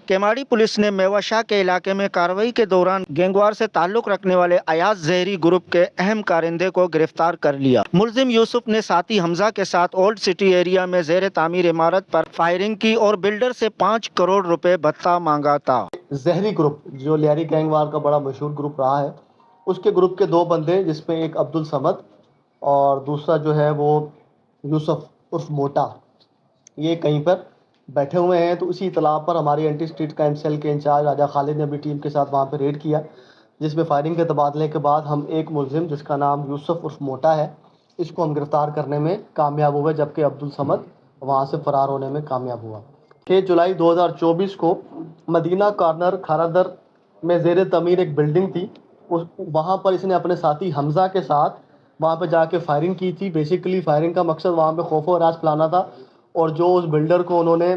Keamari police ने मेवाशाह के इलाके में कार्रवाई के दौरान गैंगवार से ताल्लुक रखने वाले अयाज जहरी ग्रुप के अहम कारिंदे को गिरफ्तार कर लिया। मुलजिम यूसुफ ने साथी हमजा के साथ ओल्ड सिटी एरिया में जेर तामीर इमारत पर फायरिंग की और बिल्डर से 5 करोड़ रुपए भत्ता मांगा था। जहरी ग्रुप जो लियारी गैंगवार का बड़ा मशहूर ग्रुप रहा है, उसके ग्रुप के 2 बंदे, जिसमें एक अब्दुल समद और दूसरा जो है वो यूसुफ उर्फ मोटा, ये कहीं पर बैठे हुए हैं। तो उसी इतला पर हमारी एंटी स्ट्रीट क्राइम सेल के इंचार्ज राजा खालिद ने अपनी टीम के साथ वहाँ पर रेड किया, जिसमें फायरिंग के तबादले के बाद हम एक मुलजिम जिसका नाम यूसुफ उर्फ मोटा है, इसको हम गिरफ्तार करने में कामयाब हुए, जबकि अब्दुल समद वहाँ से फरार होने में कामयाब हुआ। 6 जुलाई 2024 को मदीना कॉर्नर खारादर में ज़ेर तमीर एक बिल्डिंग थी, वहाँ पर इसने अपने साथी हमजा के साथ वहाँ पर जाके फायरिंग की थी। बेसिकली फायरिंग का मकसद वहाँ पे खौफ व हरास फैलाना था, और जो उस बिल्डर को उन्होंने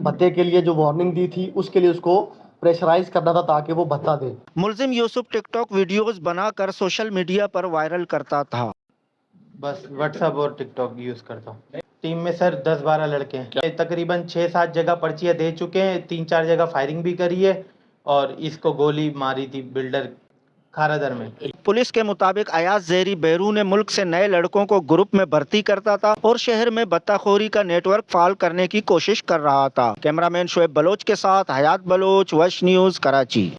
भत्ते के लिए जो वार्निंग दी थी, उसके लिए उसको प्रेशराइज करना था ताकि वो भत्ता दे। मुलजिम यूसुफ टिकटॉक वीडियोस बनाकर सोशल मीडिया पर वायरल करता था। बस व्हाट्सएप और टिकटॉक यूज़ करता हूँ। टीम में सर 10-12 लड़के हैं, तकरीबन 6-7 जगह पर्चियाँ दे चुके हैं, 3-4 जगह फायरिंग भी करी है और इसको गोली मारी थी बिल्डर खारादर में। पुलिस के मुताबिक अयाज जहरी बैरून मुल्क से नए लड़कों को ग्रुप में भर्ती करता था और शहर में बत्ताखोरी का नेटवर्क फाल करने की कोशिश कर रहा था। कैमरामैन शोएब बलोच के साथ हयात बलोच, वश न्यूज़, कराची।